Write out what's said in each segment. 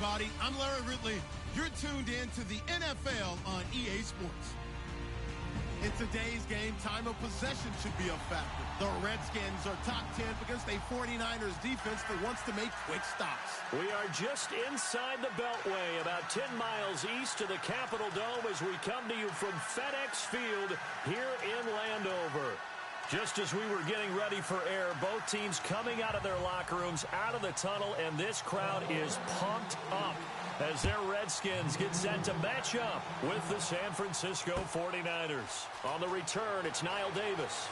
everybody. I'm Larry Ridley. You're tuned in to the NFL on EA Sports. In today's game, time of possession should be a factor. The Redskins are top 10 against a 49ers defense that wants to make quick stops. We are just inside the Beltway, about 10 miles east of the Capitol Dome as we come to you from FedEx Field here in Landover. Just as we were getting ready for air, both teams coming out of their locker rooms, out of the tunnel, and this crowd is pumped up as their Redskins get set to match up with the San Francisco 49ers. On the return, it's Niall Davis.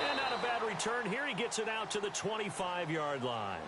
And not a bad return here. He gets it out to the 25-yard line.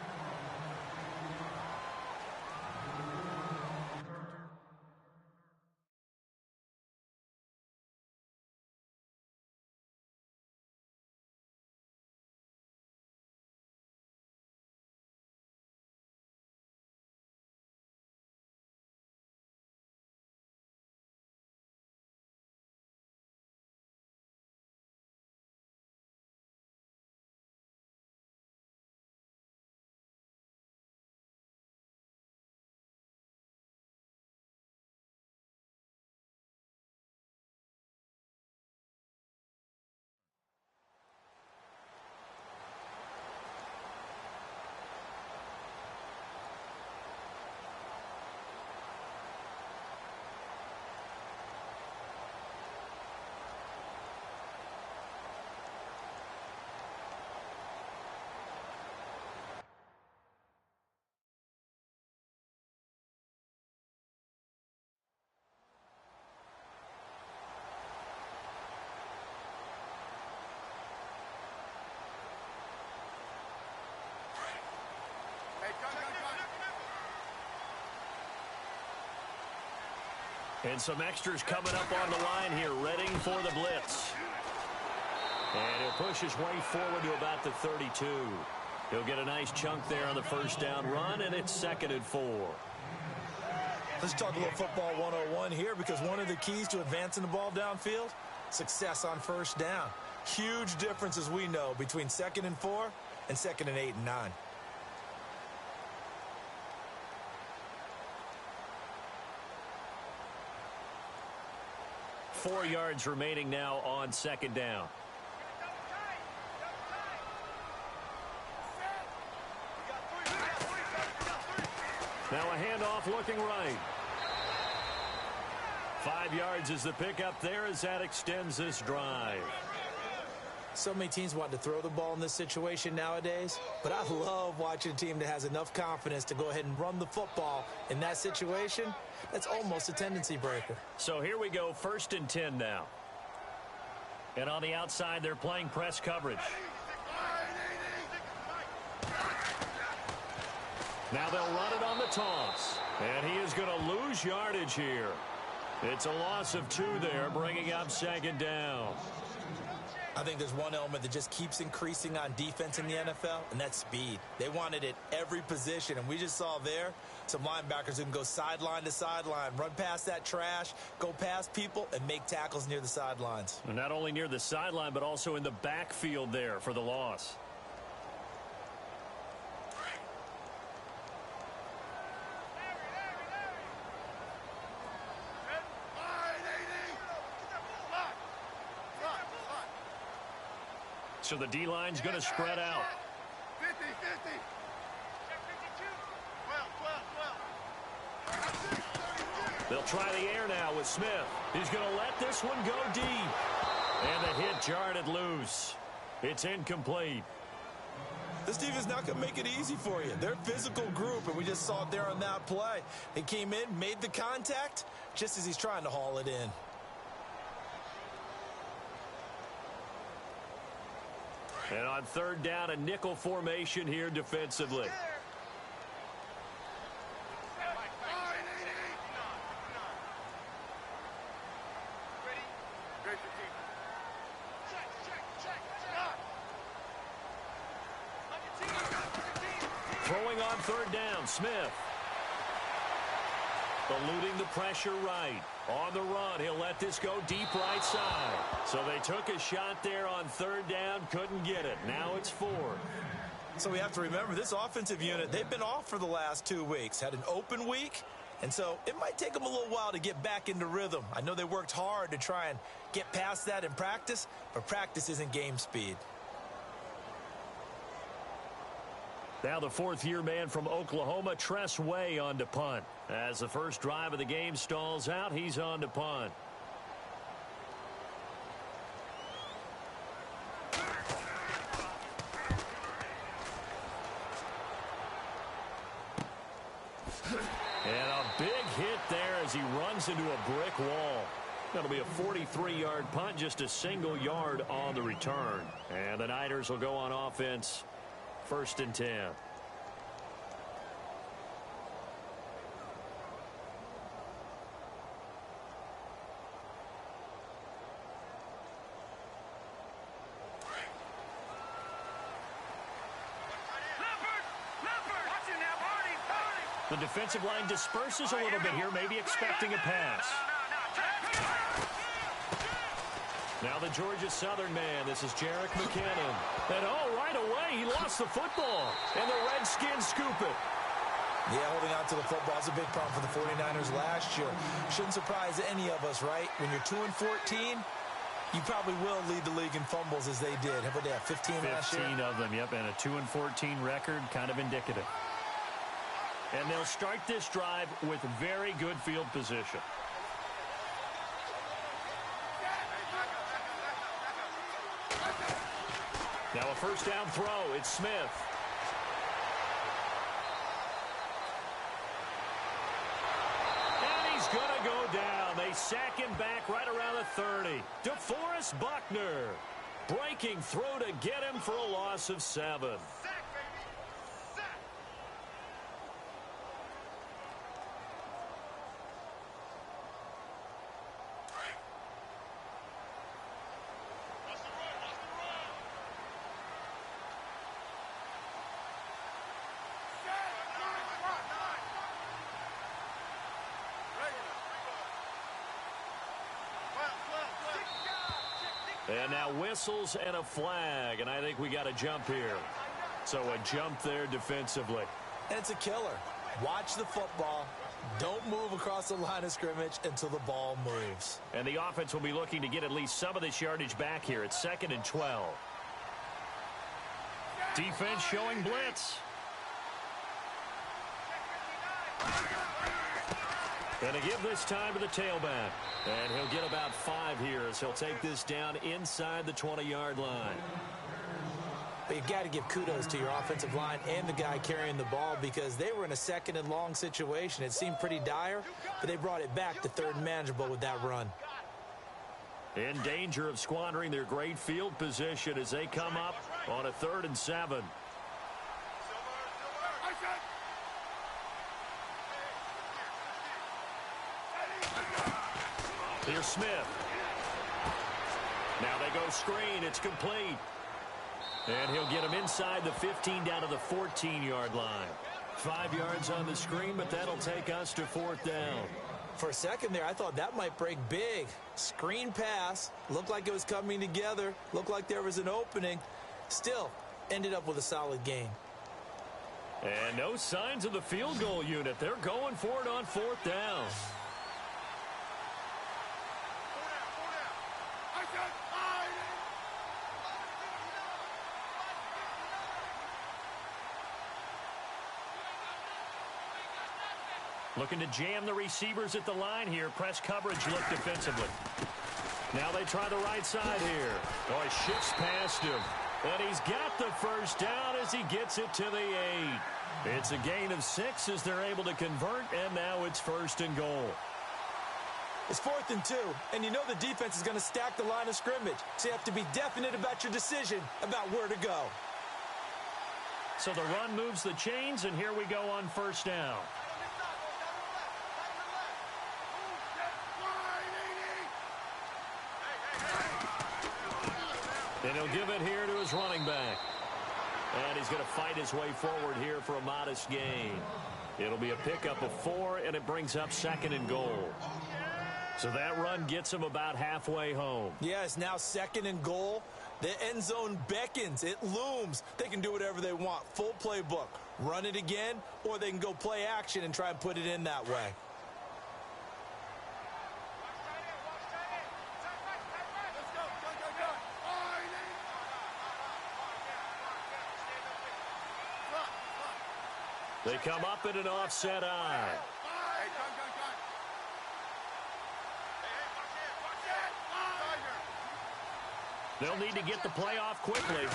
And some extras coming up on the line here, ready for the blitz. And he'll push his way forward to about the 32. He'll get a nice chunk there on the first down run, and it's 2nd and 4. Let's talk a little football 101 here, because one of the keys to advancing the ball downfield, success on first down. Huge difference, as we know, between 2nd and 4 and 2nd and 8 and 9. Four yards remaining now on 2nd down. Now a handoff looking right. 5 yards is the pickup there as that extends this drive. So many teams want to throw the ball in this situation nowadays, but I love watching a team that has enough confidence to go ahead and run the football in that situation. That's almost a tendency breaker. So here we go, 1st and 10 now. And on the outside, they're playing press coverage. Now they'll run it on the toss. And he is going to lose yardage here. It's a loss of 2 there, bringing up 2nd down. I think there's one element that just keeps increasing on defense in the NFL, and that's speed. They want it at every position, and we just saw there some linebackers who can go sideline to sideline, run past that trash, go past people, and make tackles near the sidelines. And not only near the sideline, but also in the backfield there for the loss. So the D-line's going to spread out. 50, 50. They'll try the air now with Smith. He's going to let this one go deep. And the hit jarred it loose. It's incomplete. This defense is not going to make it easy for you. They're a physical group, and we just saw it there on that play. They came in, made the contact, just as he's trying to haul it in. And on 3rd down, a nickel formation here defensively. Throwing on 3rd down, Smith. Eluding the pressure right. On the run, he'll let this go deep right side. So they took a shot there on 3rd down, couldn't get it. Now it's 4th. So we have to remember this offensive unit, they've been off for the last 2 weeks, had an open week, and so it might take them a little while to get back into rhythm. I know they worked hard to try and get past that in practice, but practice isn't game speed. Now the fourth-year man from Oklahoma, Tress Way, on to punt. As the first drive of the game stalls out, he's on to punt. And a big hit there as he runs into a brick wall. That'll be a 43-yard punt, just a single yard on the return. And the Niners will go on offense, 1st and 10. The defensive line disperses a little bit here, maybe expecting a pass. Now the Georgia Southern man, this is Jerick McKinnon. And right away, he lost the football. And the Redskins scoop it. Yeah, holding on to the football is a big problem for the 49ers last year. Shouldn't surprise any of us, right? When you're 2-14, you probably will lead the league in fumbles as they did. How about that, 15 last year? 15 of them, yep, and a 2-14 record, kind of indicative. And they'll start this drive with very good field position. Now a first down throw. It's Smith. And he's going to go down. They sack him back right around the 30. DeForest Buckner. Breaking through to get him for a loss of 7. And now whistles and a flag, and I think we got a jump here. So a jump there defensively. And it's a killer. Watch the football. Don't move across the line of scrimmage until the ball moves. And the offense will be looking to get at least some of this yardage back here. It's 2nd and 12. Defense showing blitz. And to give this time to the tailback. And he'll get about 5 here as he'll take this down inside the 20-yard line. But you've got to give kudos to your offensive line and the guy carrying the ball because they were in a 2nd and long situation. It seemed pretty dire, but they brought it back to 3rd and manageable with that run. In danger of squandering their great field position as they come up on a 3rd and 7. Here's Smith. Now they go screen. It's complete. And he'll get him inside the 15 down to the 14-yard line. 5 yards on the screen, but that'll take us to 4th down. For a second there, I thought that might break big. Screen pass. Looked like it was coming together. Looked like there was an opening. Still, ended up with a solid gain. And no signs of the field goal unit. They're going for it on 4th down. Looking to jam the receivers at the line here. Press coverage look defensively. Now they try the right side here. Oh, he shifts past him. And he's got the first down as he gets it to the 8. It's a gain of 6 as they're able to convert, and now it's 1st and goal. It's 4th and 2, and you know the defense is going to stack the line of scrimmage. So you have to be definite about your decision about where to go. So the run moves the chains, and here we go on 1st down. And he'll give it here to his running back. And he's going to fight his way forward here for a modest gain. It'll be a pickup of 4, and it brings up 2nd and goal. So that run gets him about halfway home. Yeah, it's now 2nd and goal. The end zone beckons. It looms. They can do whatever they want. Full playbook. Run it again, or they can go play action and try and put it in that way. They come up in an offset eye. They'll need to get the play off quickly.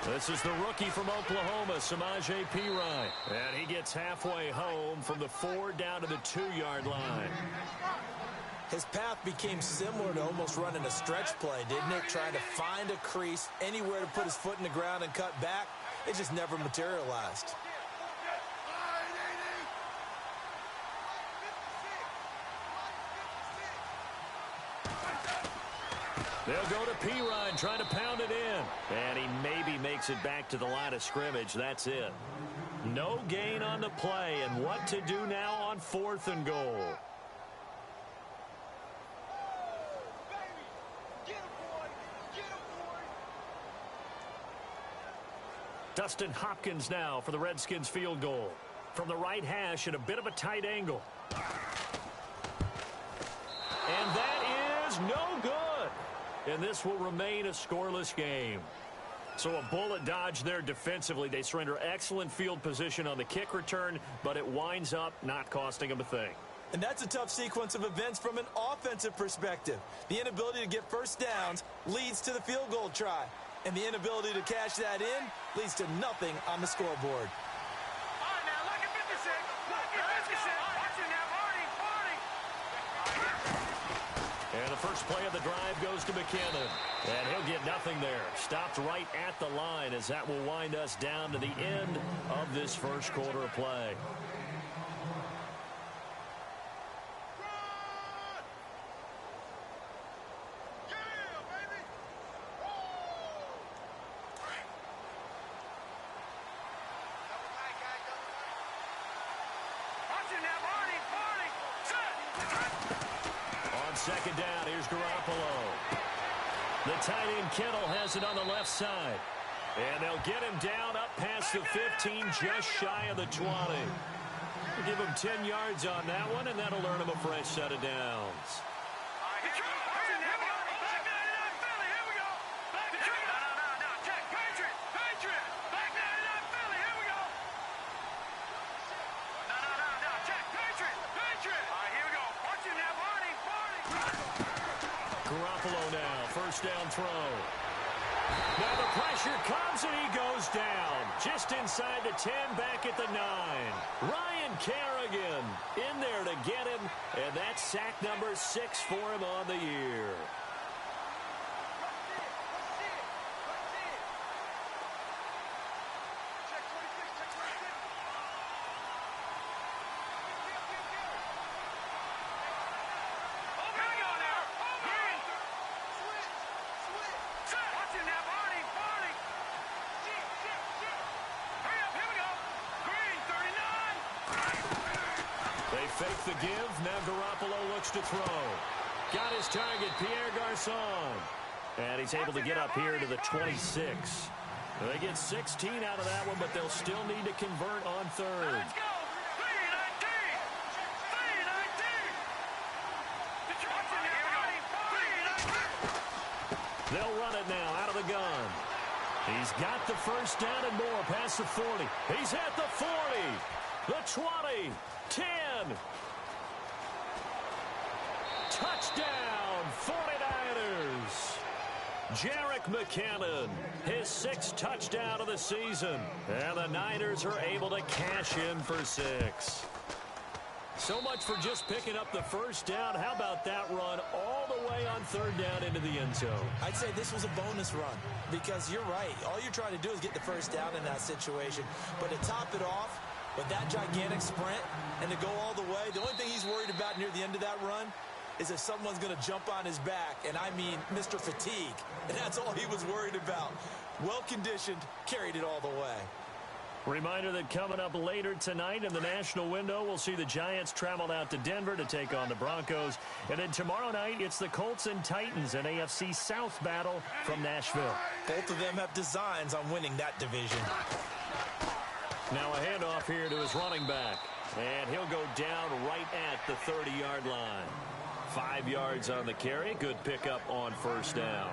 This is the rookie from Oklahoma, Samaje Perine. And he gets halfway home from the 4 down to the 2-yard line. His path became similar to almost running a stretch play, didn't it? Trying to find a crease, anywhere to put his foot in the ground and cut back. It just never materialized. They'll go to Perine, trying to pound it in. And he maybe makes it back to the line of scrimmage. That's it. No gain on the play. And what to do now on 4th and goal? Dustin Hopkins now for the Redskins field goal. From the right hash at a bit of a tight angle. And that is no good. And this will remain a scoreless game. So a bullet dodge there defensively. They surrender excellent field position on the kick return, but it winds up not costing them a thing. And that's a tough sequence of events from an offensive perspective. The inability to get first downs leads to the field goal try. And the inability to cash that in leads to nothing on the scoreboard. And the first play of the drive goes to McKinnon. And he'll get nothing there. Stopped right at the line as that will wind us down to the end of this first quarter of play. Second down, here's Garoppolo. The tight end Kittle has it on the left side. And they'll get him down up past the 15, just shy of the 20. We'll give him 10 yards on that one, and that'll earn him a fresh set of downs. Garoppolo now, first down throw. Now the pressure comes and he goes down. Just inside the 10, back at the 9. Ryan Kerrigan in there to get him, and that's sack number 6 for him on the year. Fake the give. Now Garoppolo looks to throw. Got his target, Pierre Garçon. And he's able to get up here to the 26. They get 16 out of that one, but they'll still need to convert on 3rd. Let's go. 3-19. They'll run it now out of the gun. He's got the first down and more past the 40. He's at the 40. The 20. 10. Touchdown, 49ers. Jerick McKinnon, his 6th touchdown of the season. And the Niners are able to cash in for 6. So much for just picking up the first down. How about that run all the way on 3rd down into the end zone? I'd say this was a bonus run because you're right. All you're trying to do is get the first down in that situation. But to top it off, with that gigantic sprint and to go all the way, the only thing he's worried about near the end of that run is if someone's going to jump on his back, and I mean Mr. Fatigue. And that's all he was worried about. Well-conditioned, carried it all the way. Reminder that coming up later tonight in the national window, we'll see the Giants travel out to Denver to take on the Broncos. And then tomorrow night, it's the Colts and Titans, an AFC South battle from Nashville. Both of them have designs on winning that division. Now a handoff here to his running back. And he'll go down right at the 30-yard line. 5 yards on the carry. Good pickup on first down.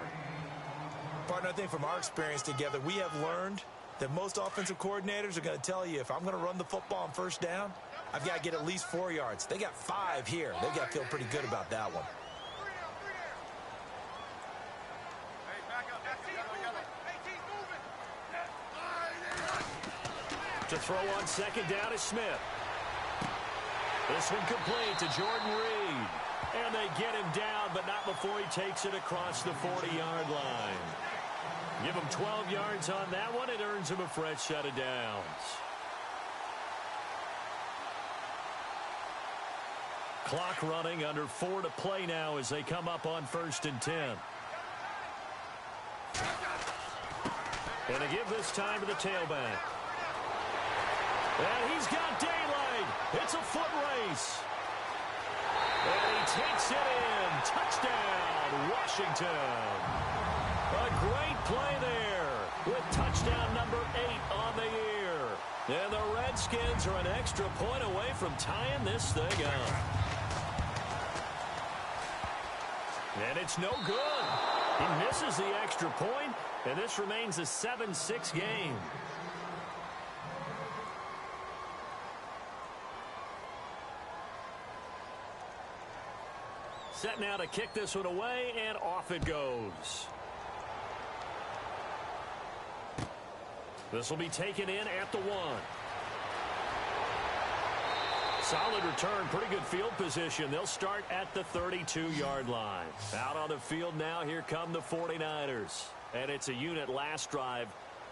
Partner, I think from our experience together, we have learned that most offensive coordinators are going to tell you, if I'm going to run the football on first down, I've got to get at least 4 yards. They got 5 here. They've got to feel pretty good about that one. To throw on second down is Smith. This one complete to Jordan Reed. And they get him down, but not before he takes it across the 40-yard line. Give him 12 yards on that one. It earns him a fresh set of downs. Clock running, under 4 to play now as they come up on 1st and 10. And they give this time to the tailback. And he's got daylight. It's a foot race. And he takes it in. Touchdown, Washington. A great play there with touchdown number 8 on the year. And the Redskins are an extra point away from tying this thing up. And it's no good. He misses the extra point, and this remains a 7-6 game. Set now to kick this one away, and off it goes. This will be taken in at the 1. Solid return, pretty good field position. They'll start at the 32-yard line. Out on the field now, here come the 49ers. And it's a unit last drive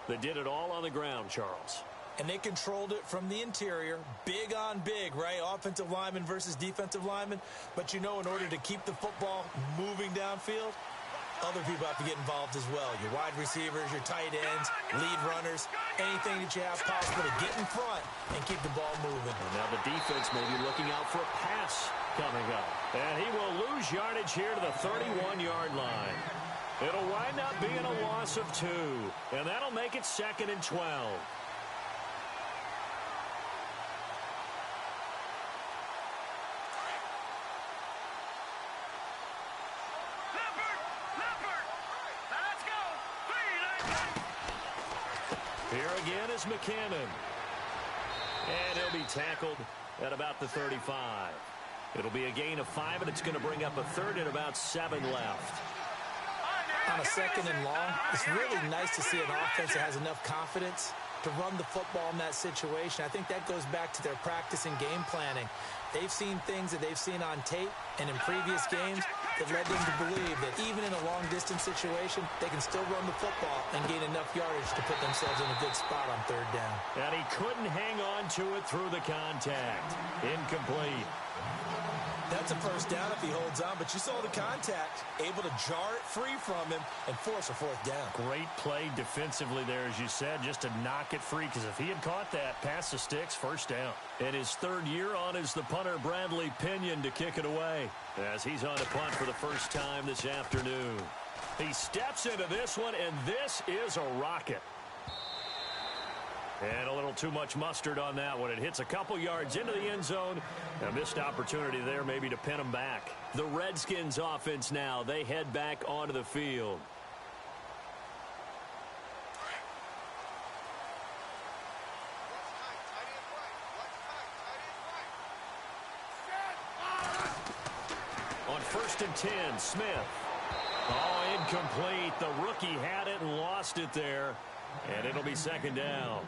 that did it all on the ground, Charles. And they controlled it from the interior. Big on big, right? Offensive lineman versus defensive lineman. But you know, in order to keep the football moving downfield, other people have to get involved as well. Your wide receivers, your tight ends, lead runners, anything that you have possible to get in front and keep the ball moving. And now the defense may be looking out for a pass coming up. And he will lose yardage here to the 31-yard line. It'll wind up being a loss of 2. And that'll make it 2nd and 12. Here again is McCannon. And he'll be tackled at about the 35. It'll be a gain of 5, and it's going to bring up a 3rd and about 7 left. On a 2nd and long, it's really nice to see an offense that has enough confidence to run the football in that situation. I think that goes back to their practice and game planning. They've seen things that they've seen on tape and in previous games that led them to believe that even in a long-distance situation, they can still run the football and gain enough yardage to put themselves in a good spot on 3rd down. And he couldn't hang on to it through the contact. Incomplete. That's a first down if he holds on, but you saw the contact, able to jar it free from him and force a 4th down. Great play defensively there, as you said, just to knock it free, because if he had caught that, pass the sticks, 1st down. And his 3rd year on is the punter, Bradley Pinion, to kick it away, as he's on to punt for the first time this afternoon. He steps into this one, and this is a rocket. And a little too much mustard on that one. It hits a couple yards into the end zone. A missed opportunity there maybe to pin him back. The Redskins offense now. They head back onto the field. On 1st and 10, Smith. Oh, incomplete. The rookie had it and lost it there. And it'll be 2nd down.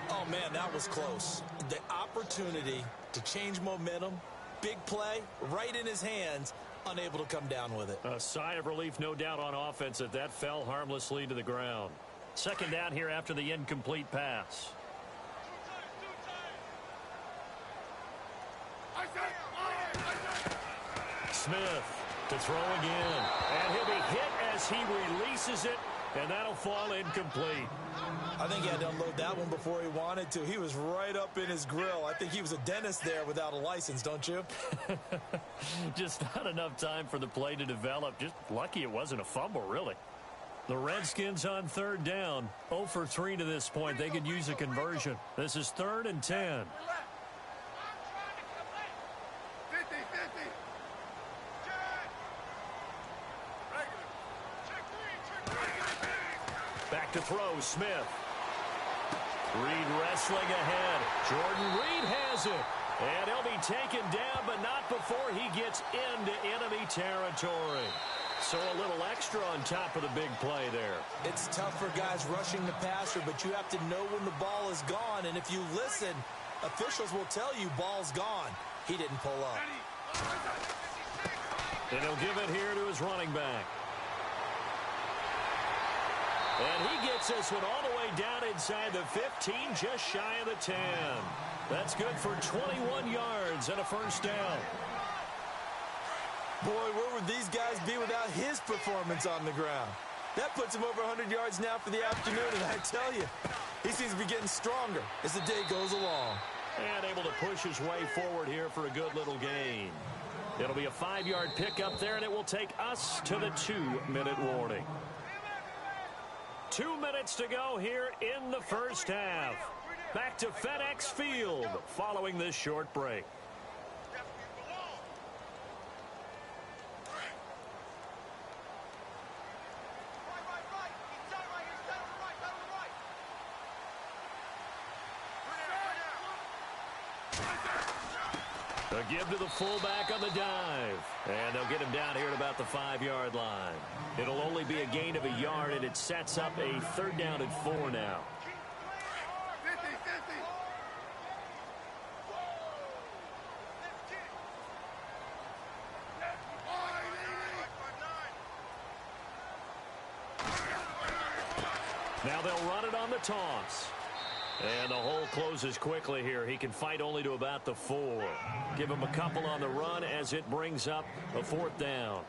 Oh, man, that was close. The opportunity to change momentum, big play, right in his hands, unable to come down with it. A sigh of relief, no doubt, on offense that that fell harmlessly to the ground. 2nd down here after the incomplete pass. Smith to throw again. And he'll be hit as he releases it And that'll fall incomplete. I think he had to unload that one before he wanted to. He was right up in his grill. I think he was a dentist there without a license, don't you? Just not enough time for the play to develop. Just lucky it wasn't a fumble, really. The Redskins on third down. 0 for 3 to this point. They could use a conversion. This is 3rd and 10. 50-50. Back to throw, Smith. Reed wrestling ahead. Jordan Reed has it. And he'll be taken down, but not before he gets into enemy territory. So a little extra on top of the big play there. It's tough for guys rushing the passer, but you have to know when the ball is gone. And if you listen, officials will tell you ball's gone. He didn't pull up. And he'll give it here to his running back. And he gets this one all the way down inside the 15, just shy of the 10. That's good for 21 yards and a first down. Boy, where would these guys be without his performance on the ground? That puts him over 100 yards now for the afternoon, and I tell you, he seems to be getting stronger as the day goes along. And able to push his way forward here for a good little gain. It'll be a 5-yard pickup there, and it will take us to the 2-minute warning. 2 minutes to go here in the first half. Back to FedEx Field following this short break. A give to the fullback on the dive. And they'll get him down here at about the 5-yard line. It'll only be a gain of a yard, and it sets up a 3rd down and 4 now. 50-50. Now they'll run it on the toss. And the hole closes quickly here. He can fight only to about the 4. Give him a couple on the run as it brings up a 4th down.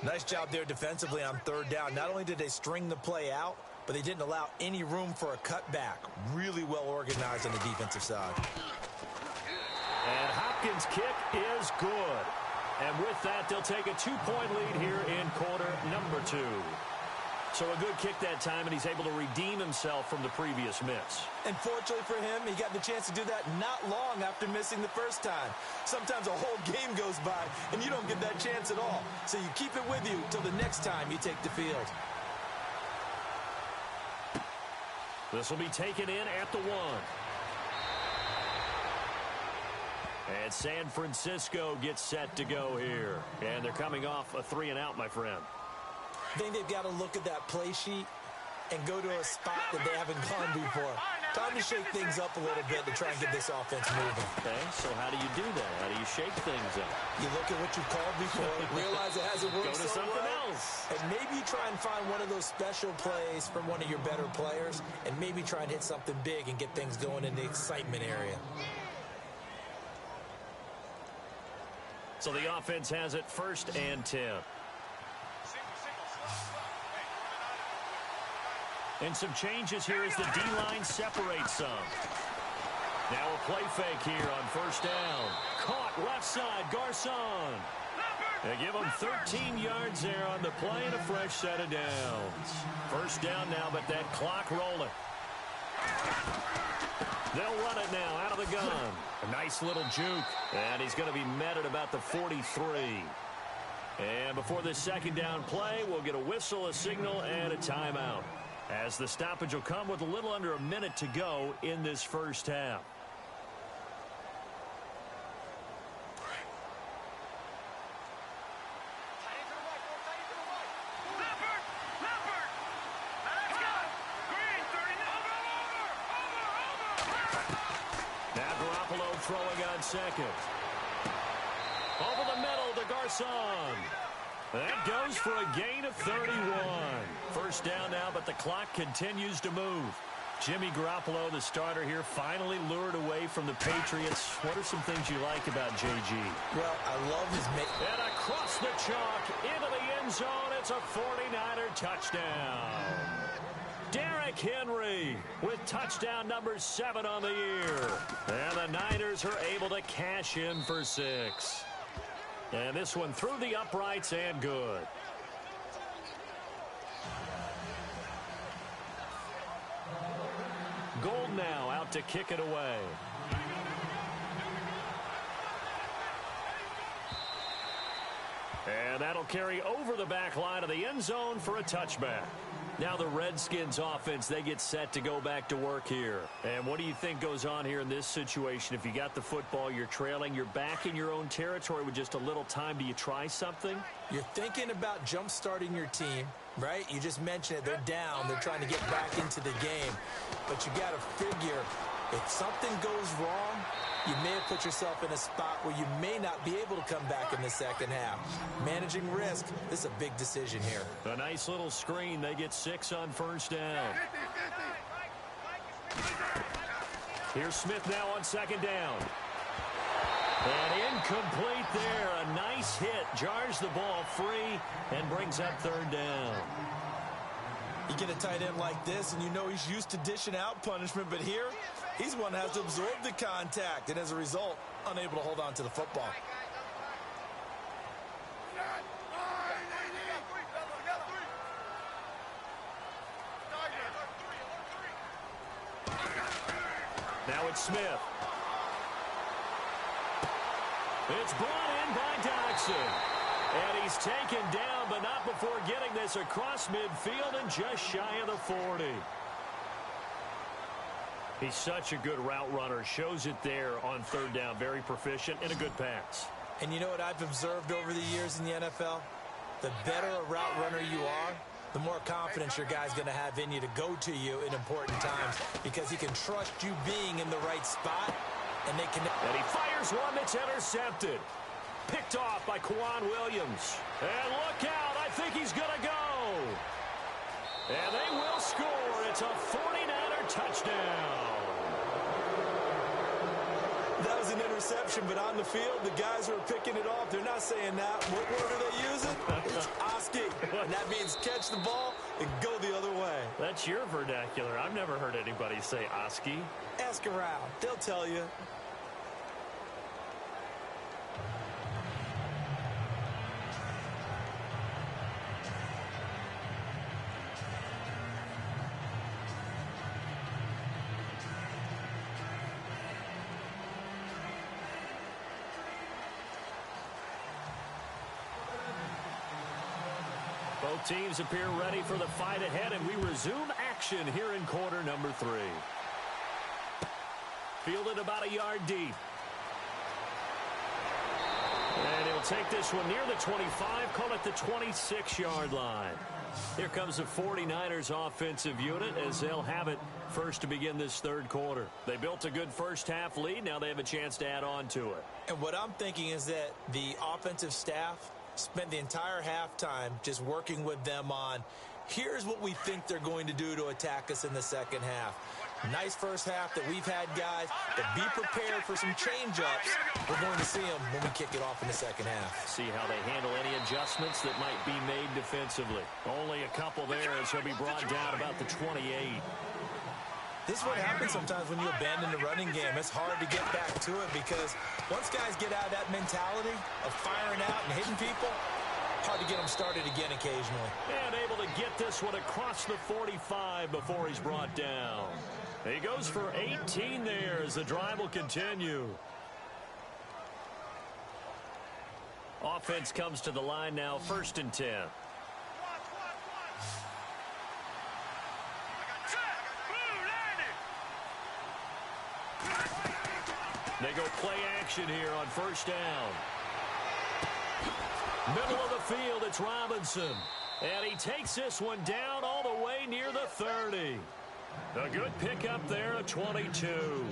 Nice job there defensively on 3rd down. Not only did they string the play out, but they didn't allow any room for a cutback. Really well organized on the defensive side. And Hopkins' kick is good. And with that, they'll take a 2-point lead here in quarter number 2. So a good kick that time, and he's able to redeem himself from the previous miss. And fortunately for him, he got the chance to do that not long after missing the first time. Sometimes a whole game goes by, and you don't get that chance at all. So you keep it with you till the next time you take the field. This will be taken in at the 1. And San Francisco gets set to go here. And they're coming off a 3-and-out, my friend. I think they've got to look at that play sheet and go to a spot that they haven't gone before. Time to shake things up a little bit to try and get this offense moving. Okay, so how do you do that? How do you shake things up? You look at what you've called before, realize it hasn't worked Go to so something well, else. and maybe try and find one of those special plays from one of your better players, and maybe try and hit something big and get things going in the excitement area. So the offense has it 1st and 10. And some changes here as the D-line separates some. Now a play fake here on 1st down. Caught left side, Garcon. They give him 13 yards there on the play and a fresh set of downs. 1st down now, but that clock rolling. They'll run it now out of the gun. A nice little juke. And he's going to be met at about the 43. And before this 2nd down play, we'll get a whistle, a signal, and a timeout. As the stoppage will come with a little under a minute to go in this first half. Now Garoppolo throwing on 2nd. Over the middle to Garcon. That goes for a gain of 31. 1st down now, but the clock continues to move. Jimmy Garoppolo, the starter here, finally lured away from the Patriots. What are some things you like about JG? Well, I love his... And across the chalk, into the end zone, it's a 49er touchdown. Derrick Henry with touchdown number 7 on the year. And the Niners are able to cash in for 6. And this one through the uprights and good. Gold now out to kick it away. And that'll carry over the back line of the end zone for a touchback. Now the Redskins offense, they get set to go back to work here. And what do you think goes on here in this situation? If you got the football, you're trailing, you're back in your own territory with just a little time. Do you try something? You're thinking about jump-starting your team, right? You just mentioned it. They're down. They're trying to get back into the game. But you got to figure, if something goes wrong, you may have put yourself in a spot where you may not be able to come back in the second half. Managing risk, this is a big decision here. A nice little screen. They get 6 on first down. 50. Here's Smith now on second down. And incomplete there. A nice hit. Jars the ball free and brings up third down. You get a tight end like this, and you know he's used to dishing out punishment, but here, he's one that has to absorb the contact, and as a result, unable to hold on to the football. Now it's Smith. It's brought in by Dodson. And he's taken down, but not before getting this across midfield and just shy of the 40. He's such a good route runner. Shows it there on third down. Very proficient and a good pass. And you know what I've observed over the years in the NFL? The better a route runner you are, the more confidence your guy's going to have in you to go to you in important times because he can trust you being in the right spot, and they can... And he fires one that's intercepted. Picked off by Kwan Williams. And look out, I think he's going to go. And they will score. It's a 49er touchdown. That was an interception, but on the field, the guys who are picking it off, they're not saying that. What word are they using? It's Oski. And that means catch the ball and go the other way. That's your vernacular. I've never heard anybody say Oski. Ask around. They'll tell you. Both teams appear ready for the fight ahead, and we resume action here in quarter number 3. Fielded about a yard deep. And he'll take this one near the 25, call it the 26-yard line. Here comes the 49ers offensive unit as they'll have it first to begin this third quarter. They built a good first-half lead. Now they have a chance to add on to it. And what I'm thinking is that the offensive staff spent the entire halftime just working with them on, here's what we think they're going to do to attack us in the second half. Nice first half that we've had, guys, but be prepared for some change-ups. We're going to see them when we kick it off in the second half. See how they handle any adjustments that might be made defensively. Only a couple there as he'll be brought down about the 28. This is what happens sometimes when you abandon the running game. It's hard to get back to it because once guys get out of that mentality of firing out and hitting people, hard to get them started again occasionally. And able to get this one across the 45 before he's brought down. He goes for 18 there as the drive will continue. Offense comes to the line now, 1st and 10. They go play action here on first down. Middle of the field, it's Robinson. And he takes this one down all the way near the 30. A good pickup there at 22.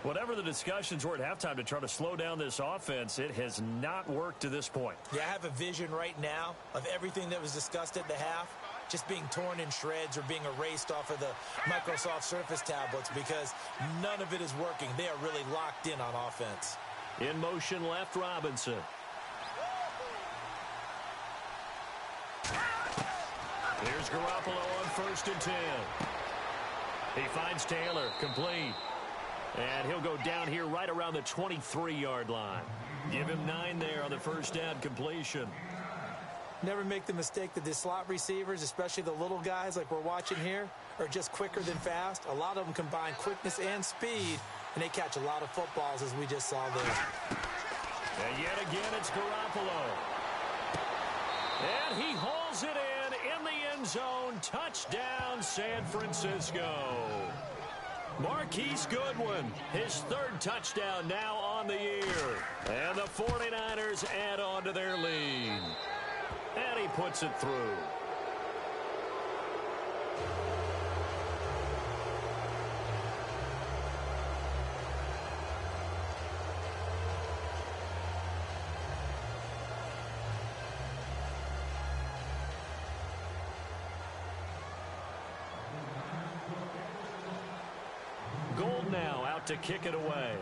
Whatever the discussions were at halftime to try to slow down this offense, it has not worked to this point. Yeah, I have a vision right now of everything that was discussed at the half just being torn in shreds or being erased off of the Microsoft Surface tablets because none of it is working. They are really locked in on offense. In motion left, Robinson. Here's Garoppolo on 1st and 10. He finds Taylor, complete. And he'll go down here right around the 23-yard line. Give him 9 there on the first down completion. Never make the mistake that the slot receivers, especially the little guys like we're watching here, are just quicker than fast. A lot of them combine quickness and speed, and they catch a lot of footballs, as we just saw there. And yet again, it's Garoppolo. And he hauls it in the end zone. Touchdown, San Francisco. Marquise Goodwin, his 3rd touchdown now on the year. And the 49ers add on to their lead. And he puts it through. Gold now out to kick it away.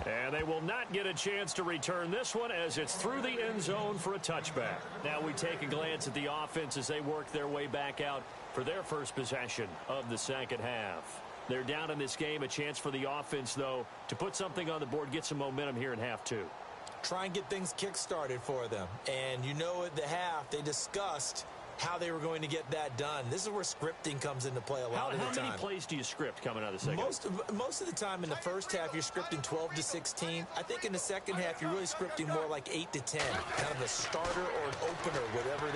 And they will not get a chance to return this one as it's through the end zone for a touchback. Now we take a glance at the offense as they work their way back out for their first possession of the second half. They're down in this game. A chance for the offense, though, to put something on the board, get some momentum here in half 2. Try and get things kick-started for them. And you know at the half they discussed how they were going to get that done. This is where scripting comes into play a lot of the time. How many plays do you script coming out of the second? Most of the time in the first half, you're scripting 12 to 16. I think in the second half, you're really scripting more like 8 to 10. Kind of a starter or an opener, whatever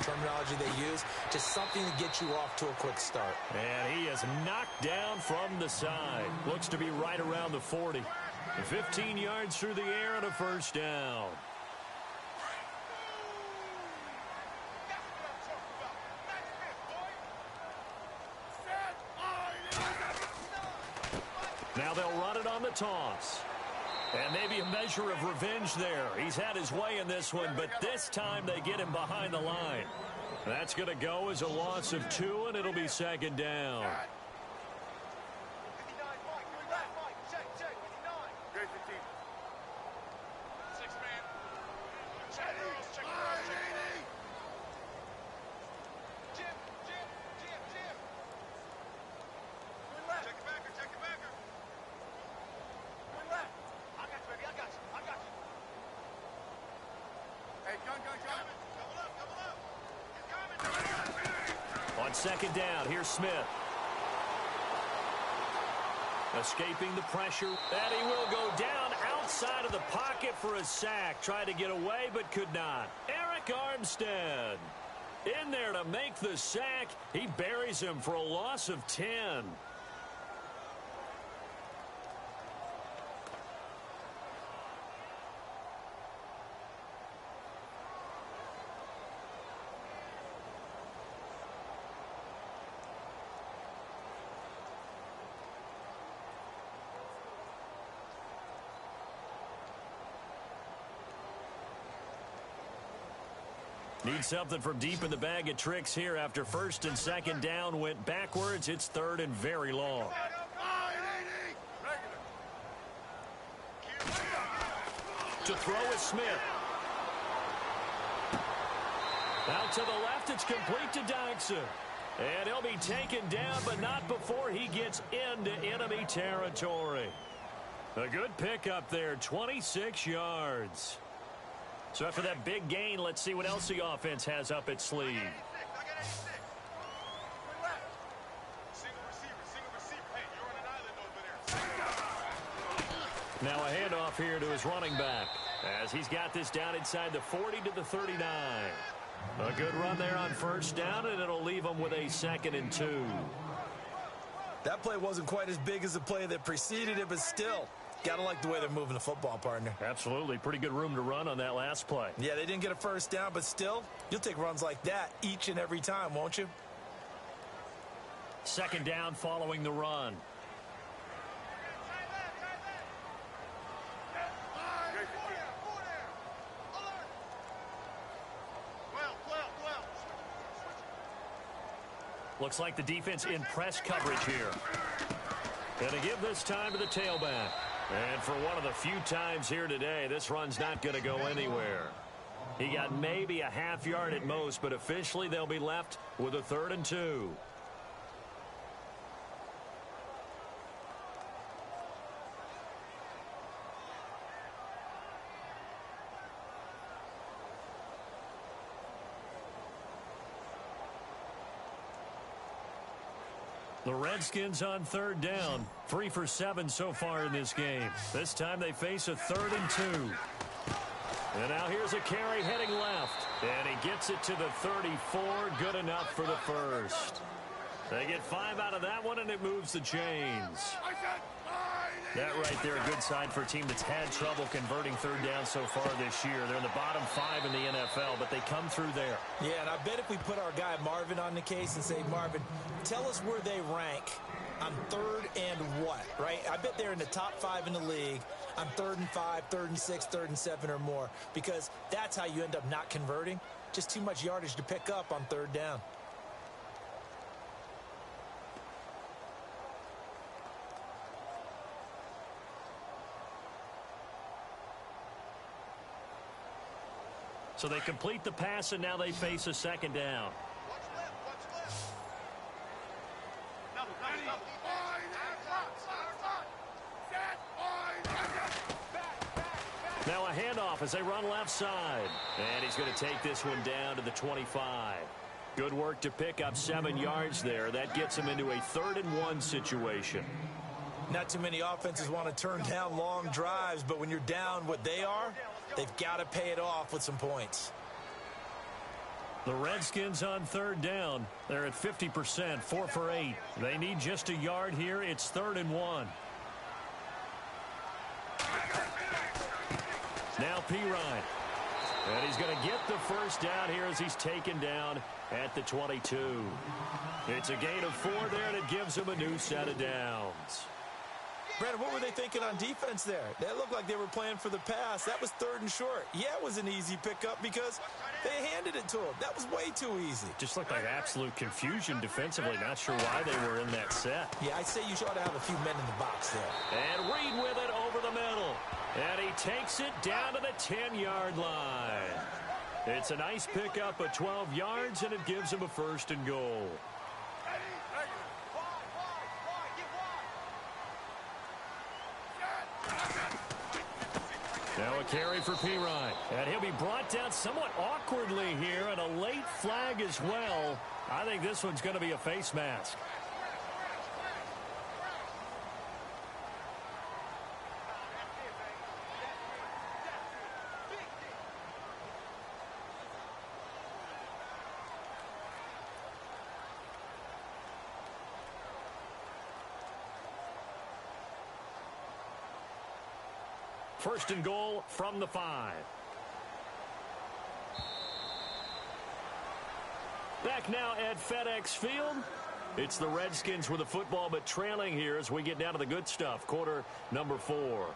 terminology they use. Just something to get you off to a quick start. And he is knocked down from the side. Looks to be right around the 40. 15 yards through the air and a first down. Now they'll run it on the toss. And maybe a measure of revenge there. He's had his way in this one, but this time they get him behind the line. That's going to go as a loss of 2, and it'll be second down. On second down, here's Smith. Escaping the pressure, and he will go down outside of the pocket for a sack. Tried to get away, but could not. Eric Armstead in there to make the sack. He buries him for a loss of 10. Need something from deep in the bag of tricks here after first and second down went backwards. It's third and very long. To throw is Smith. Out to the left, it's complete to Dyson. And he'll be taken down, but not before he gets into enemy territory. A good pickup there, 26 yards. So after that big gain, let's see what else the offense has up its sleeve. Now a handoff here to his running back as he's got this down inside the 40 to the 39. A good run there on first down, and it'll leave him with a 2nd and 2. That play wasn't quite as big as the play that preceded it, but still, got to like the way they're moving the football, partner. Absolutely. Pretty good room to run on that last play. Yeah, they didn't get a first down, but still, you'll take runs like that each and every time, won't you? Second down following the run. Looks like the defense in press coverage here. Going to give this time to the tailback. And for one of the few times here today, this run's not going to go anywhere. He got maybe a half yard at most, but officially they'll be left with a 3rd and 2. The Redskins on 3rd down. 3 for 7 so far in this game. This time they face a 3rd and 2. And now here's a carry heading left. And he gets it to the 34. Good enough for the first. They get 5 out of that one, and it moves the chains. That right there, a good sign for a team that's had trouble converting 3rd down so far this year. They're in the bottom 5 in the NFL, but they come through there. Yeah, and I bet if we put our guy Marvin on the case and say, Marvin, tell us where they rank on 3rd and what, right? I bet they're in the top 5 in the league on 3rd and 5, 3rd and 6, 3rd and 7 or more, because that's how you end up not converting. Just too much yardage to pick up on 3rd down. So they complete the pass, and now they face a 2nd down. Now a handoff as they run left side. And he's going to take this one down to the 25. Good work to pick up 7 yards there. That gets him into a 3rd and 1 situation. Not too many offenses want to turn down long drives, but when you're down what they are, they've got to pay it off with some points. The Redskins on 3rd down. They're at 50%, 4 for 8. They need just a yard here. It's 3rd and 1. Now Pirine. And he's going to get the first down here as he's taken down at the 22. It's a gain of 4 there, and it gives him a new set of downs. Brandon, what were they thinking on defense there? They looked like they were playing for the pass. That was 3rd and short. Yeah, it was an easy pickup because they handed it to him. That was way too easy. Just looked like absolute confusion defensively. Not sure why they were in that set. Yeah, I'd say you ought to have a few men in the box there. And Reed with it over the middle. And he takes it down to the 10-yard line. It's a nice pickup of 12 yards, and it gives him a 1st and goal. Now a carry for Pirine. And he'll be brought down somewhat awkwardly here, and a late flag as well. I think this one's going to be a face mask. First and goal from the 5. Back now at FedEx Field. It's the Redskins with the football, but trailing here as we get down to the good stuff. Quarter number 4.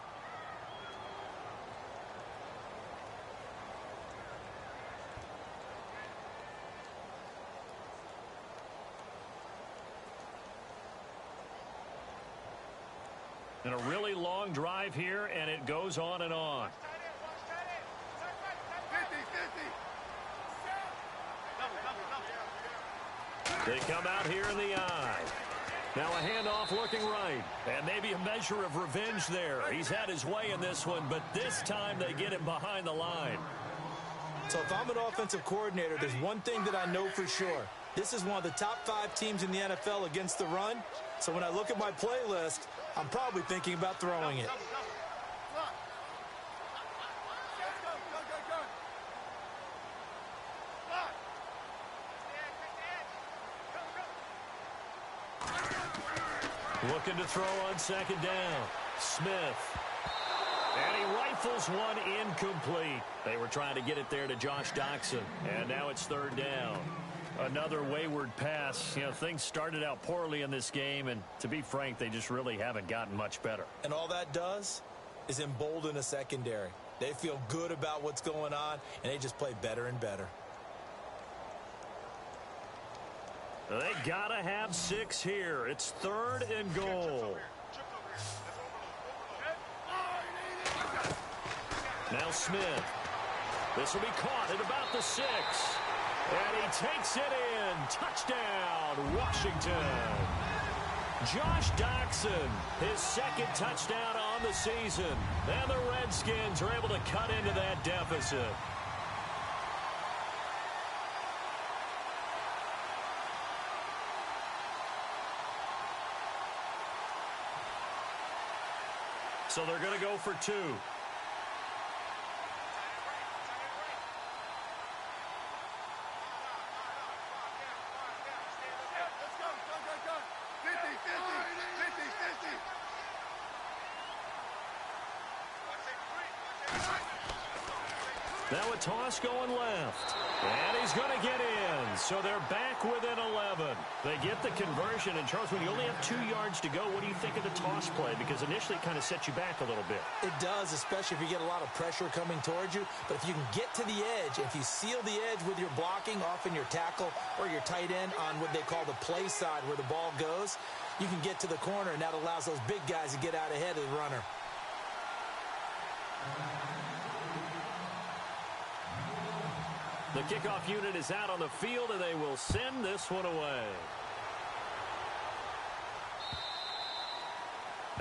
And a really long drive here, and it goes on and on. 50-50. They come out here in the eye. Now a handoff looking right. And maybe a measure of revenge there. He's had his way in this one, but this time they get him behind the line. So if I'm an offensive coordinator, there's one thing that I know for sure. This is one of the top 5 teams in the NFL against the run. So when I look at my playlist, I'm probably thinking about throwing it. Looking to throw on 2nd down. Smith. And he rifles one incomplete. They were trying to get it there to Josh Doxson. And now it's 3rd down. Another wayward pass. You know, things started out poorly in this game, and to be frank, they just really haven't gotten much better. And all that does is embolden a secondary. They feel good about what's going on, and they just play better and better. They gotta have 6 here. It's 3rd and goal. Now Smith. This will be caught at about the 6. And he takes it in. Touchdown, Washington. Josh Doxson, his 2nd touchdown on the season. And the Redskins are able to cut into that deficit. So they're going to go for 2. Now a toss going left. And he's going to get in. So they're back within 11. They get the conversion. And, Charles, when you only have 2 yards to go, what do you think of the toss play? Because initially it kind of sets you back a little bit. It does, especially if you get a lot of pressure coming towards you. But if you can get to the edge, if you seal the edge with your blocking, often your tackle or your tight end on what they call the play side where the ball goes, you can get to the corner, and that allows those big guys to get out ahead of the runner. The kickoff unit is out on the field, and they will send this one away.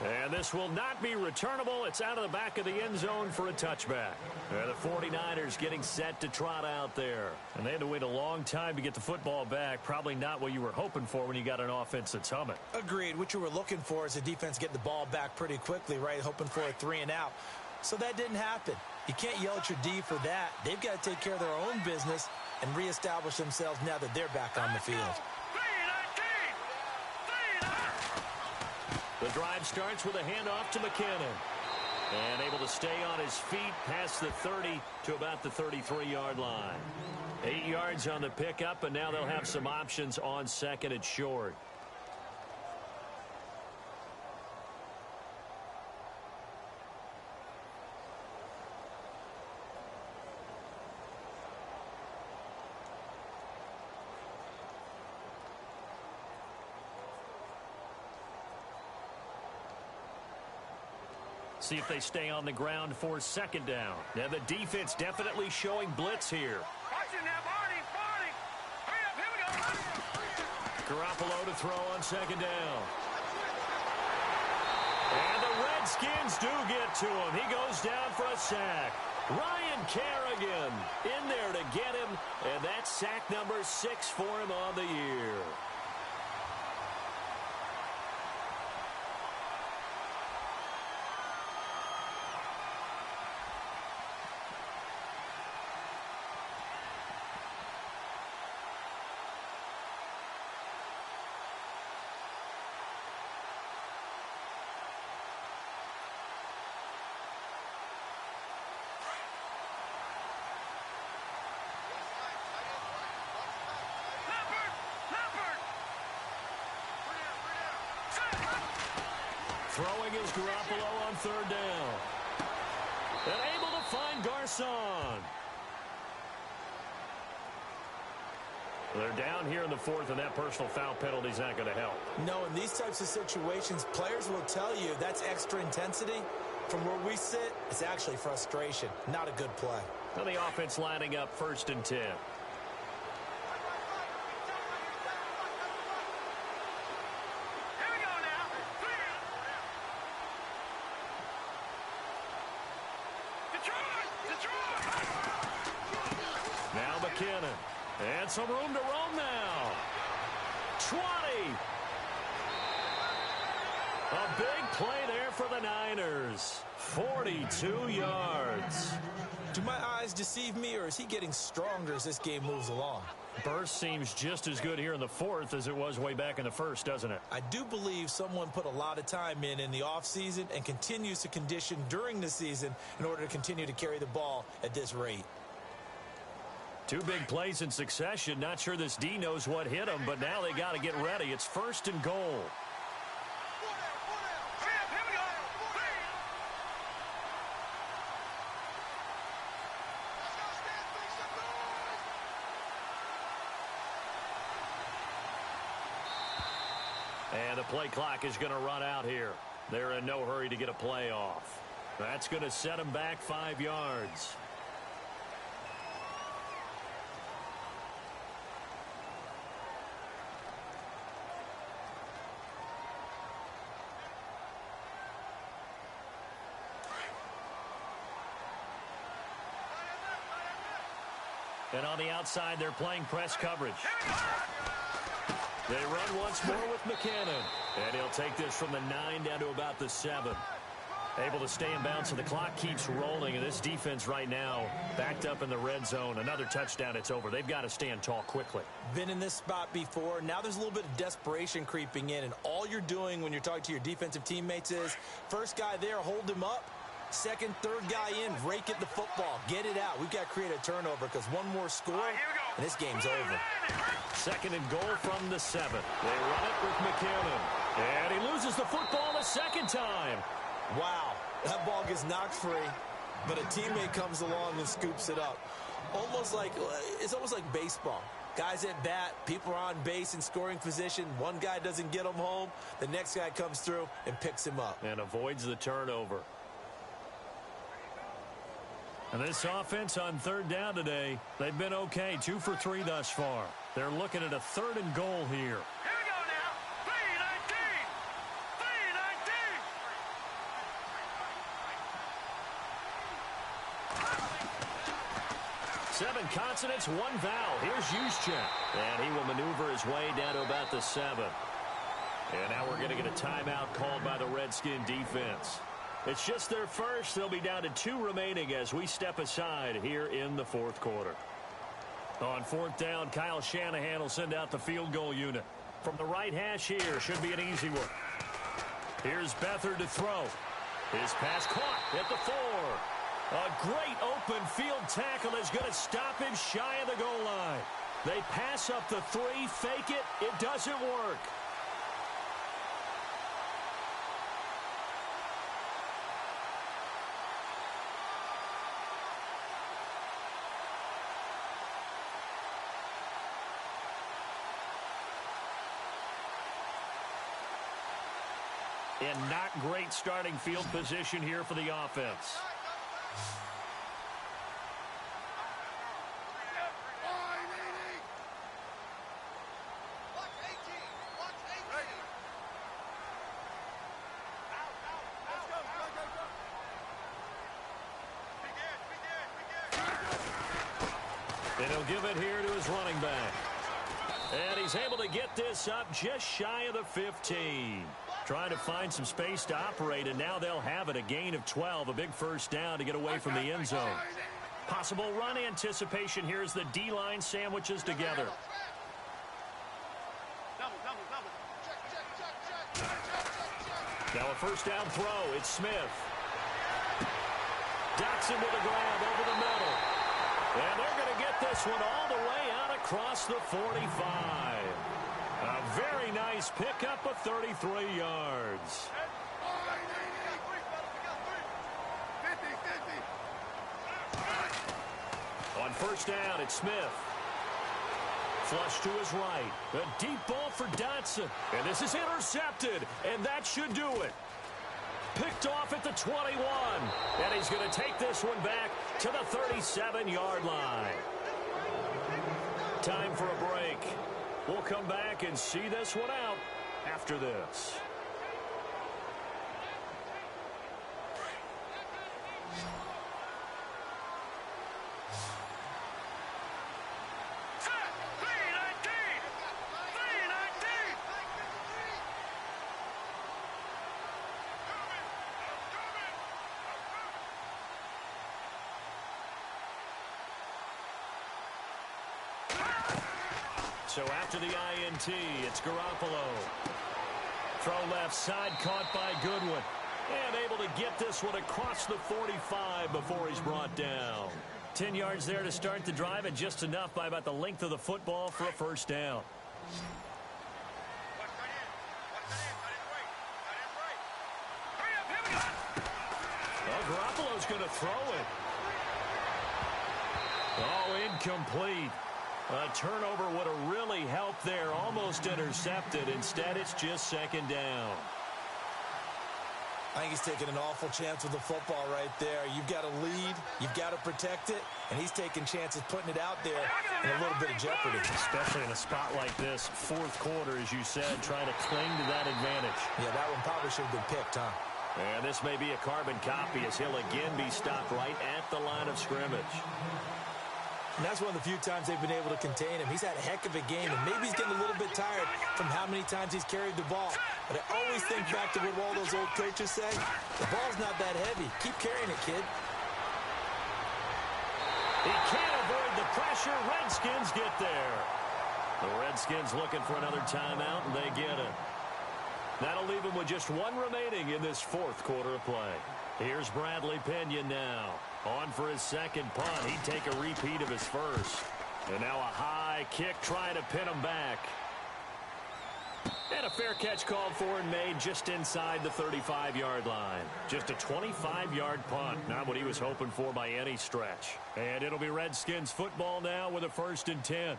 And this will not be returnable. It's out of the back of the end zone for a touchback. And the 49ers getting set to trot out there. And they had to wait a long time to get the football back. Probably not what you were hoping for when you got an offense that's humming. Agreed. What you were looking for is the defense getting the ball back pretty quickly, right? Hoping for a 3 and out. So that didn't happen. You can't yell at your D for that. They've got to take care of their own business and reestablish themselves now that they're back on the field. The drive starts with a handoff to McKinnon. And able to stay on his feet past the 30 to about the 33-yard line. 8 yards on the pickup, and now they'll have some options on 2nd and short. See if they stay on the ground for 2nd down. Now the defense definitely showing blitz here. Garoppolo to throw on 2nd down. And the Redskins do get to him. He goes down for a sack. Ryan Kerrigan in there to get him. And that's sack number 6 for him on the year. Throwing is Garoppolo on 3rd down. And able to find Garcon. They're down here in the 4th, and that personal foul penalty is not going to help. No, in these types of situations, players will tell you that's extra intensity. From where we sit, it's actually frustration. Not a good play. Well, the offense lining up 1st and 10. Now McKinnon. And some room to roam now. 20. A big play there for the Niners. 42 yards. Do my eyes deceive me, or is he getting stronger as this game moves along? Burst seems just as good here in the 4th as it was way back in the 1st, doesn't it? I do believe someone put a lot of time in the offseason and continues to condition during the season in order to continue to carry the ball at this rate. 2 big plays in succession. Not sure this D knows what hit him, but now they got to get ready. It's 1st and goal. And the play clock is going to run out here. They're in no hurry to get a play off. That's going to set them back 5 yards. And on the outside, they're playing press coverage. They run once more with McKinnon. And he'll take this from the 9 down to about the 7. Able to stay in bounds, so the clock keeps rolling. And this defense right now backed up in the red zone. Another touchdown, it's over. They've got to stand tall quickly. Been in this spot before. Now there's a little bit of desperation creeping in. And all you're doing when you're talking to your defensive teammates is, first guy there, hold him up. Second, third guy in, rake at the football. Get it out. We've got to create a turnover because one more score, and this game's over. Second and goal from the 7. They run it with McKinnon. And he loses the football a second time. Wow, that ball gets knocked free, but a teammate comes along and scoops it up. It's almost like baseball. Guys at bat, people are on base in scoring position. One guy doesn't get him home. The next guy comes through and picks him up. And avoids the turnover. And this offense on third down today, they've been okay. 2 for 3 thus far. They're looking at a 3rd and goal here. Here we go now. 3-19. 3-19. 7 consonants, 1 vowel. Here's Juszczyk. And he will maneuver his way down to about the 7. And now we're going to get a timeout called by the Redskin defense. It's just their first. They'll be down to 2 remaining as we step aside here in the 4th quarter. On 4th down, Kyle Shanahan will send out the field goal unit. From the right hash here, should be an easy one. Here's Beathard to throw. His pass caught at the 4. A great open field tackle is going to stop him shy of the goal line. They pass up the 3, fake it. It doesn't work. And not great starting field position here for the offense. And he'll give it here to his running back. And he's able to get this up just shy of the 15. Trying to find some space to operate, and now they'll have it. A gain of 12, a big first down to get away from the end zone. Possible run anticipation here as the D-line sandwiches together. Now a first down throw. It's Smith. Dotson with a grab over the middle. And they're going to get this one all the way out across the 45. A very nice pickup of 33 yards. On first down, it's Smith. Flush to his right. A deep ball for Dotson. And this is intercepted. And that should do it. Picked off at the 21. And he's going to take this one back to the 37-yard line. Time for a break. We'll come back and see this one out after this. So after the INT, it's Garoppolo. Throw left side, caught by Goodwin. And able to get this one across the 45 before he's brought down. 10 yards there to start the drive, and just enough by about the length of the football for a first down. Well, Garoppolo's going to throw it. Oh, incomplete. A turnover would have really helped there. Almost intercepted. Instead, it's just second down. I think he's taking an awful chance with the football right there. You've got to lead. You've got to protect it. And he's taking chances putting it out there in a little bit of jeopardy. Especially in a spot like this, fourth quarter, as you said, trying to cling to that advantage. Yeah, that one probably should have been picked, huh? And this may be a carbon copy as he'll again be stopped right at the line of scrimmage. And that's one of the few times they've been able to contain him. He's had a heck of a game, and maybe he's getting a little bit tired from how many times he's carried the ball. But I always think back to what all those old coaches say. The ball's not that heavy. Keep carrying it, kid. He can't avoid the pressure. Redskins get there. The Redskins looking for another timeout, and they get it. That'll leave him with just one remaining in this fourth quarter of play. Here's Bradley Pinion now. On for his second punt. He'd take a repeat of his first. And now a high kick trying to pin him back. And a fair catch called for and made just inside the 35-yard line. Just a 25-yard punt. Not what he was hoping for by any stretch. And it'll be Redskins football now with a 1st and 10.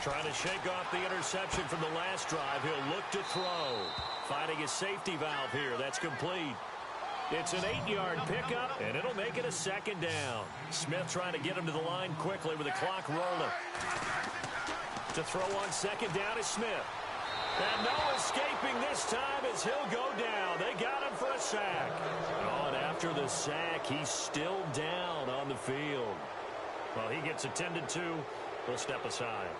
Trying to shake off the interception from the last drive. He'll look to throw. Finding his safety valve here. That's complete. It's an 8-yard pickup, and it'll make it a second down. Smith trying to get him to the line quickly with the clock rolling. To throw on second down is Smith. And no escaping this time as he'll go down. They got him for a sack. Oh, and after the sack, he's still down on the field. Well, he gets attended to. We'll step aside.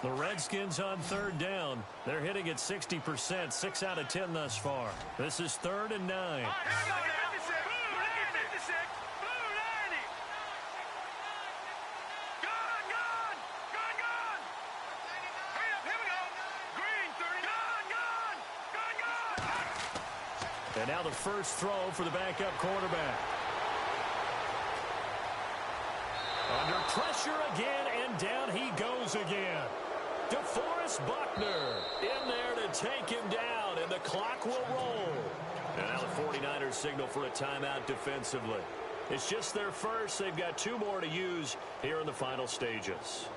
The Redskins on third down. They're hitting at 60%, 6 out of 10 thus far. This is 3rd and 9. And now the first throw for the backup quarterback. Under pressure again, and down he goes again. DeForest Buckner in there to take him down, and the clock will roll. And now the 49ers signal for a timeout defensively. It's just their first. They've got 2 more to use here in the final stages.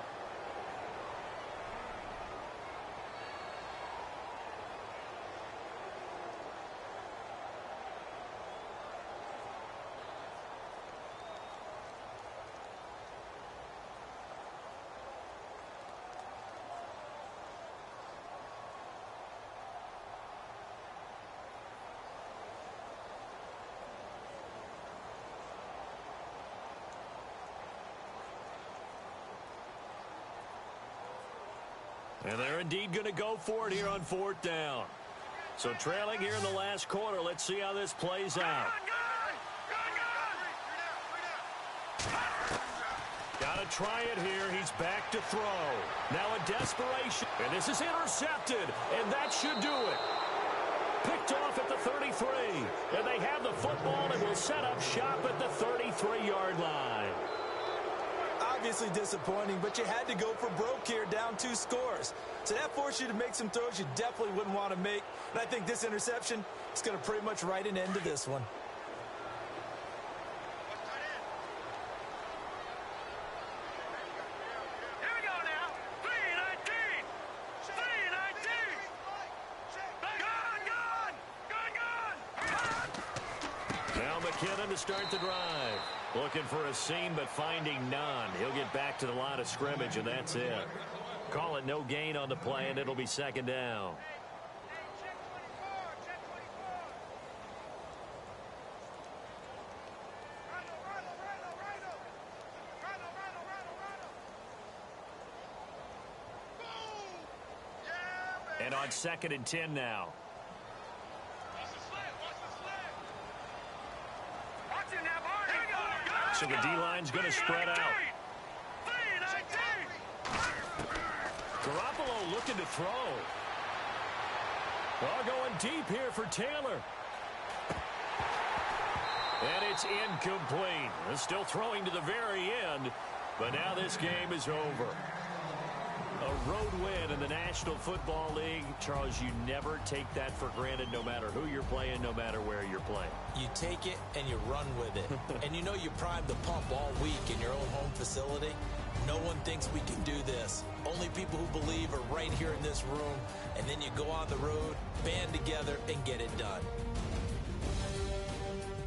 And they're indeed going to go for it here on 4th down. So trailing here in the last quarter. Let's see how this plays out. Got to try it here. He's back to throw. Now a desperation. And this is intercepted. And that should do it. Picked off at the 33. And they have the football and will set up shop at the 33-yard line. Obviously disappointing, but you had to go for broke here, down 2 scores. So that forced you to make some throws you definitely wouldn't want to make. And I think this interception is going to pretty much write an end to this one. Here we go now. 3-19. 3-19. Gun. Now McKinnon to start the drive. Looking for a seam, but finding none. He'll get back to the line of scrimmage, and that's it. Call it no gain on the play, and it'll be second down. And on 2nd and 10 now. So the D-line's going to spread out. looking to throw. Well, going deep here for Taylor. And it's incomplete. They're still throwing to the very end, but now this game is over. A road win in the National Football League. Charles, you never take that for granted, no matter who you're playing, no matter where you're playing. You take it and you run with it. And you know you primed the pump all week in your own home facility. No one thinks we can do this. Only people who believe are right here in this room. And then you go on the road, band together, and get it done.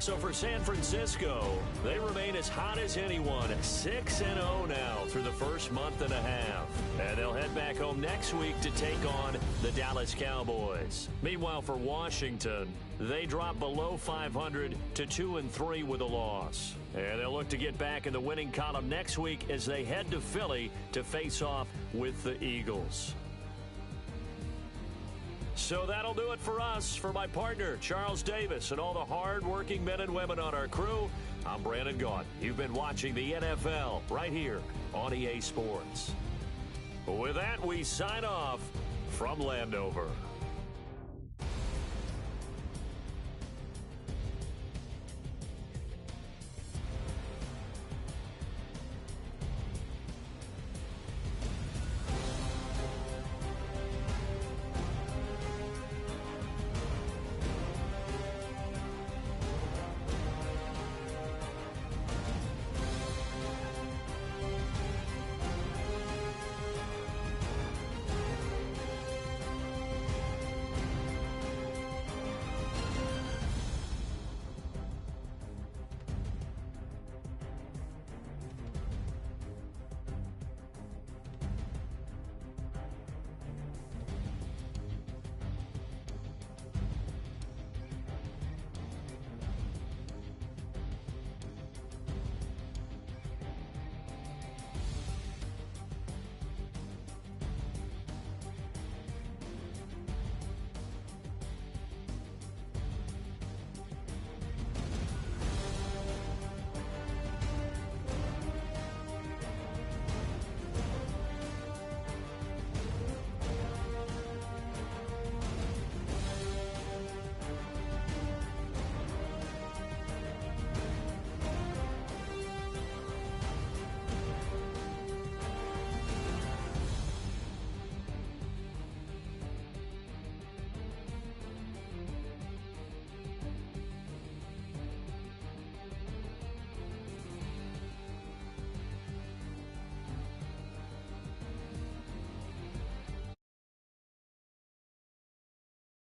So for San Francisco, they remain as hot as anyone at 6-0 now through the first month and a half. And they'll head back home next week to take on the Dallas Cowboys. Meanwhile, for Washington, they drop below 500 to 2-3 with a loss. And they'll look to get back in the winning column next week as they head to Philly to face off with the Eagles. So that'll do it for us. For my partner, Charles Davis, and all the hard-working men and women on our crew, I'm Brandon Gaudin. You've been watching the NFL right here on EA Sports. With that, we sign off from Landover.